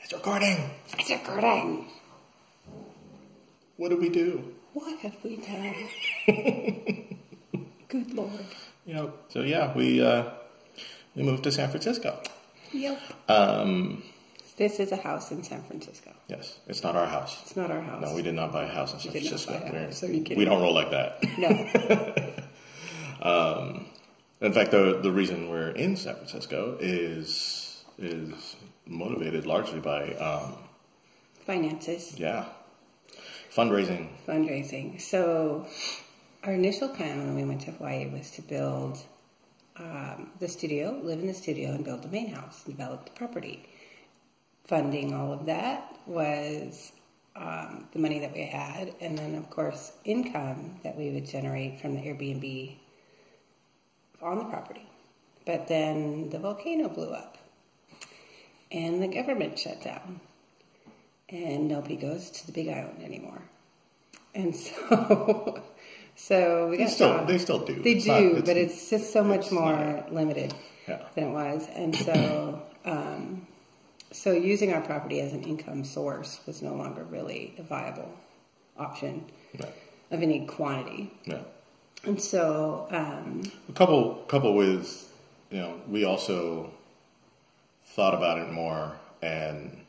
It's recording. It's recording. What did we do? What have we done? Good Lord. Yep. So yeah, we moved to San Francisco. Yep. This is a house in San Francisco. Yes, it's not our house. It's not our house. No, we did not buy a house in San Francisco. We don't roll like that. No. In fact, the reason we're in San Francisco is motivated largely by finances. Yeah. Fundraising. So our initial plan when we went to Hawaii was to build the studio, live in the studio, and build the main house, and develop the property. Funding all of that was the money that we had, and then, of course, income that we would generate from the Airbnb on the property. But then the volcano blew up, and the government shut down, and nobody goes to the Big Island anymore. And so we got they still do. They do, but it's just so much more limited than it was. And so so using our property as an income source was no longer really a viable option of any quantity. Yeah. And so couple with, we also thought about it more, and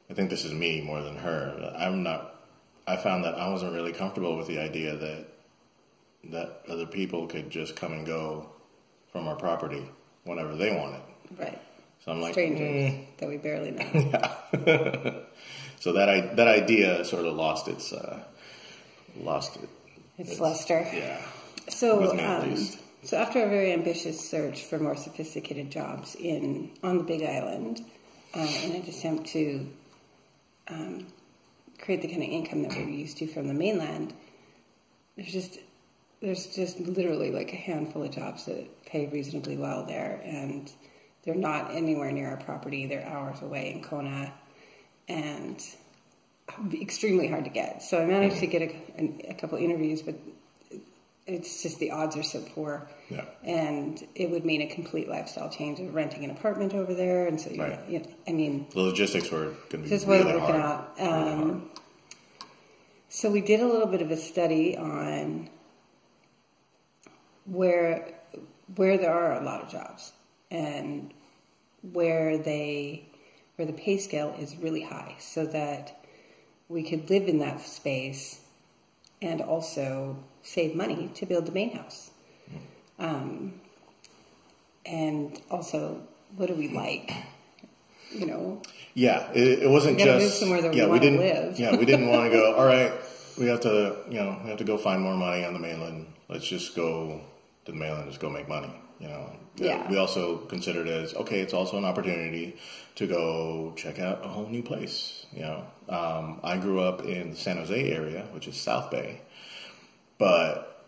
I think this is me more than her. I found that I wasn't really comfortable with the idea that other people could just come and go from our property whenever they wanted. Right. So I'm like, strangers that we barely know. Yeah. So that idea sort of lost its luster. Yeah. So with me at least. So after a very ambitious search for more sophisticated jobs on the Big Island, in an attempt to create the kind of income that we're used to from the mainland, there's just literally like a handful of jobs that pay reasonably well there, and they're not anywhere near our property. They're hours away in Kona, and extremely hard to get. So I managed to get a couple interviews, but it's just the odds are so poor. Yeah. And it would mean a complete lifestyle change of renting an apartment over there. And so, the logistics were going to be just really wasn't working hard. out. So we did a little bit of a study on where there are a lot of jobs and where the pay scale is really high, so that we could live in that space and also save money to build the main house. And also, what do we like? Yeah, it wasn't we just live somewhere that we want to live. Yeah, we didn't want to go. All right, we have to go find more money on the mainland. Let's just go to the mainland, just go make money. Yeah. We also considered it as it's also an opportunity to go check out a whole new place. I grew up in the San Jose area, which is South Bay, but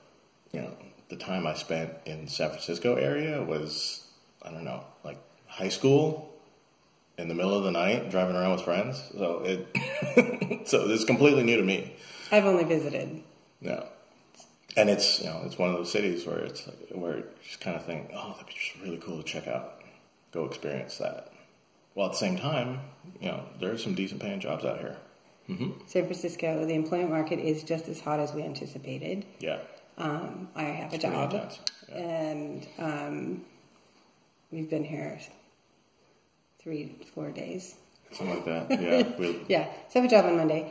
the time I spent in San Francisco area was, I don't know, like high school in the middle of the night, driving around with friends. So so it's completely new to me. I've only visited. Yeah. And it's one of those cities where where you just kind of think, oh, that'd be just really cool to check out, go experience that. Well, at the same time, there are some decent paying jobs out here. Mm-hmm. San Francisco, the employment market is just as hot as we anticipated. Yeah. I have a job, and we've been here 3-4 days. Something like that, yeah. So I have a job on Monday,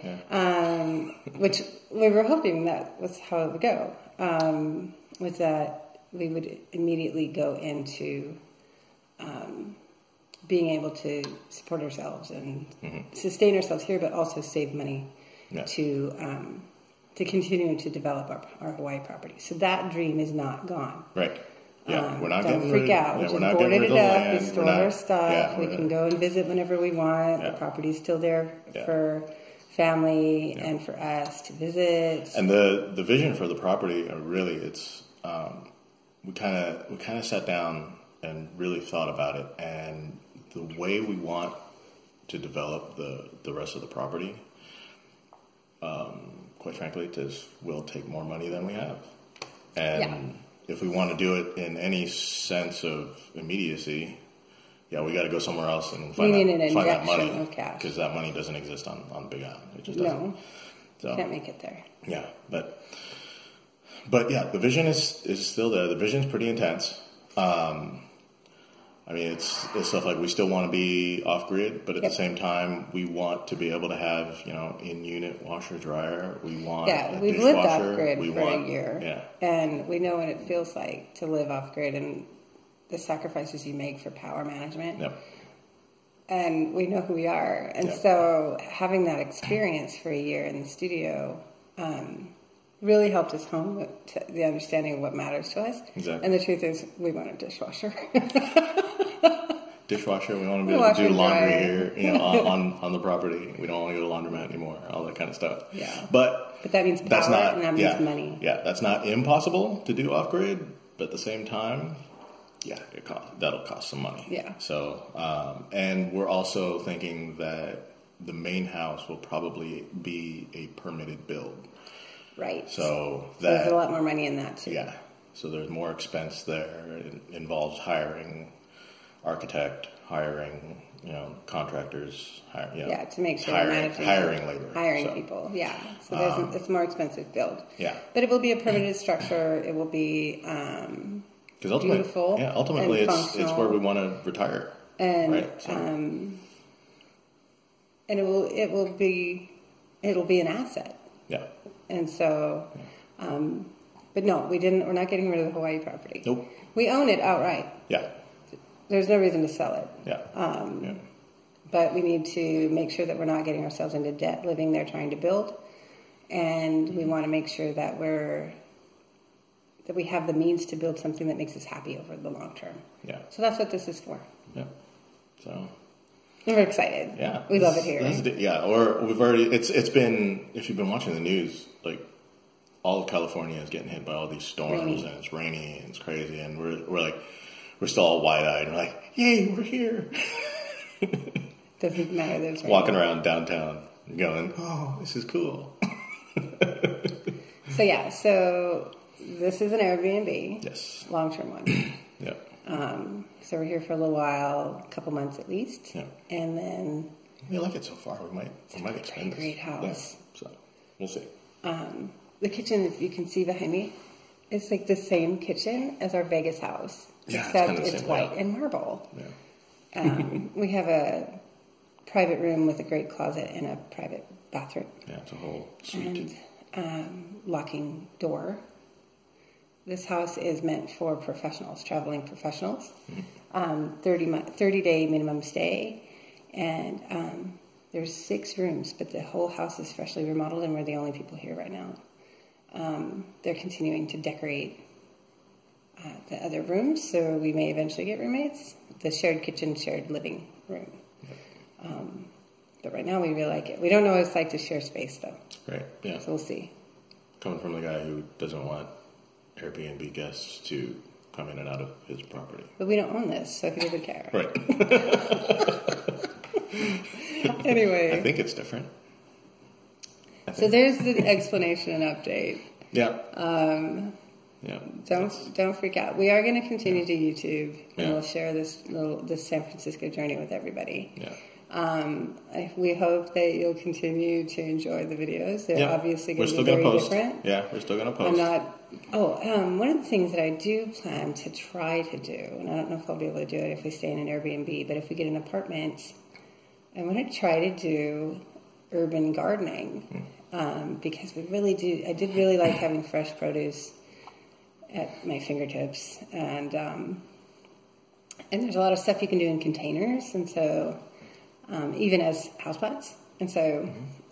which we were hoping that was how it would go, was that we would immediately go into being able to support ourselves and sustain ourselves here, but also save money to continue to develop our Hawaii property. So that dream is not gone. Right. Yeah, we're not don't freak out. We just boarded it up. We stored our stuff. We can go and visit whenever we want. The property's still there for family and for us to visit. And the vision for the property, really, it's we kind of sat down and really thought about it, and the way we want to develop the rest of the property, quite frankly, will take more money than we have, and if we want to do it in any sense of immediacy, yeah, we got to go somewhere else and We need an find that injection money of cash. because that money doesn't exist on Big Island. It just doesn't. No, So, can't make it there. yeah, but yeah, the vision is still there. The vision's pretty intense. I mean, it's stuff like we still want to be off grid, but at the same time, we want to be able to have, you know, in-unit washer dryer. We want We've lived off dishwasher. grid We for want- a year, Yeah, and we know what it feels like to live off grid and the sacrifices you make for power management. yep, And we know who we are, and Yep. so having that experience for a year in the studio really helped us home with the understanding of what matters to us. Exactly. And the truth is, we want a dishwasher. dishwasher. We want to be able to Washer, do laundry dryer. here, you know, on the property. We don't want to go to the laundromat anymore. All that kind of stuff. Yeah. But But that means power, that's not, and that means money. Yeah, that's not impossible to do off grid, but at the same time, yeah, that'll cost some money. Yeah. So, and we're also thinking that the main house will probably be a permitted build. Right. So There's that, a lot more money in that too. yeah. So there's more expense there. It involves hiring architect, hiring, you know, contractors, Yeah, to make sure hiring labor, hiring So, people. Yeah, so there's it's a more expensive build. Yeah. But it will be a permanent structure. It will be Because beautiful ultimately, and it's where we want to retire, and right? So, and it'll be an asset. yeah. And so, but no, we're not getting rid of the Hawaii property. Nope. We own it outright. Yeah. There's no reason to sell it. Yeah. Yeah. But we need to make sure that we're not getting ourselves into debt living there trying to build. And we want to make sure that we have the means to build something that makes us happy over the long term. Yeah. So that's what this is for. Yeah. So. We're excited. Yeah, We love it here. Or we've already. It's been, if you've been watching the news, like all of California is getting hit by all these storms, Rainy. and it's rainy and it's crazy, and we're still all wide eyed and we're like, yay, we're here, Doesn't matter. There's walking around downtown, going, oh, this is cool. So this is an Airbnb. Yes. Long-term one. Yeah. So we're here for a little while, a couple months at least. Yeah. And then We like it so far. We might expand this. great house. Yeah. So we'll see. the kitchen, if you can see behind me, is like the same kitchen as our Vegas house. Yeah, it's except kinda the it's same white layout. and marble. Yeah. We have a private room with a great closet and a private bathroom. Yeah, it's a whole suite. And locking door. This house is meant for professionals, traveling professionals. 30-day minimum stay. And there's 6 rooms, but the whole house is freshly remodeled, and we're the only people here right now. They're continuing to decorate the other rooms, so we may eventually get roommates. The shared kitchen, shared living room. But right now we really like it. We don't know what it's like to share space, though. Right, yeah. So we'll see. Coming from the guy who doesn't want Airbnb guests to come in and out of his property. But we don't own this, so he doesn't care. Right. Anyway. I think it's different. So there's the explanation and update. Yeah. Yeah. Don't freak out. We are going to continue to YouTube, and Yeah. we'll share this San Francisco journey with everybody. Yeah. We hope that you'll continue to enjoy the videos. They're Yeah. obviously We're going to still be very gonna post. different. Yeah, we're still going to post. I'm not. One of the things that I do plan to try to do, and I don't know if I'll be able to do it if we stay in an Airbnb, but if we get an apartment, I want to try to do urban gardening because we really do. I did really like having fresh produce at my fingertips, and there's a lot of stuff you can do in containers, and so even as houseplants, and so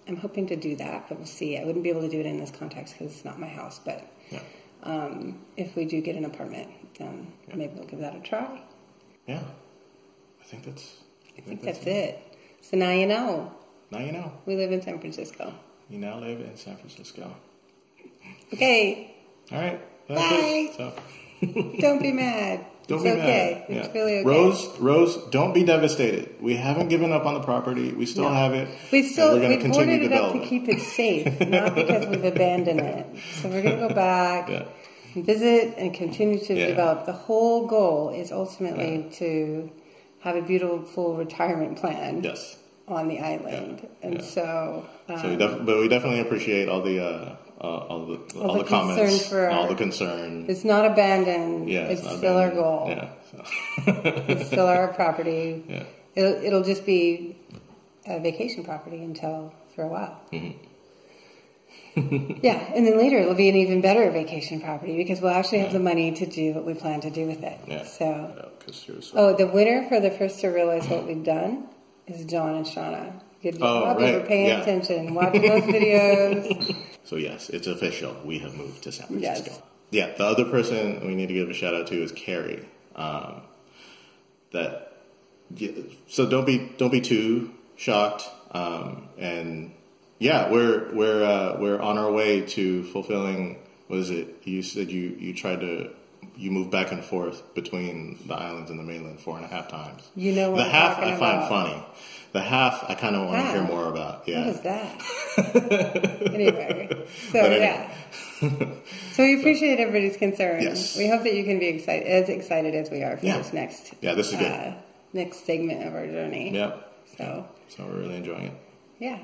I'm hoping to do that, but we'll see. I wouldn't be able to do it in this context because it's not my house, but if we do get an apartment, then maybe we'll give that a try. Yeah. I think that's it. So now you know. Now you know. We live in San Francisco. You now live in San Francisco. Okay. All right. Bye. It. So. Don't be mad. Don't It's be okay. mad. It's really okay. Rose, don't be devastated. We haven't given up on the property. We still have it. We we're going to continue boarded it up to development. keep it safe, not because we've abandoned it. So we're going to go back and visit and continue to develop. The whole goal is ultimately to have a beautiful retirement plan. Yes. On the island, and so. So we definitely appreciate all the comments, all the concern. It's not abandoned. Yeah, it's still our goal. Yeah, so. It's still our property. Yeah. It'll just be a vacation property for a while. Mm-hmm. Yeah, and then later it'll be an even better vacation property because we'll actually have the money to do what we plan to do with it. Yeah. So. Yeah, the winner for the first to realize what we've done is John and Shauna. Good job. Right. They were paying attention, watching those videos. So yes, it's official. We have moved to San Francisco. Yes. Yeah, the other person we need to give a shout out to is Carrie. So don't be too shocked. And yeah, we're on our way to fulfilling. What is it? You said you moved back and forth between the islands and the mainland 4.5 times. You know what the half I'm I find about. funny. The half I kind of want to hear more about. Yeah. What is that? Anyway, so we appreciate everybody's concern. Yes. We hope that you can be as excited as we are for this next. Yeah, this is good. Next segment of our journey. Yeah. So we're really enjoying it. Yeah.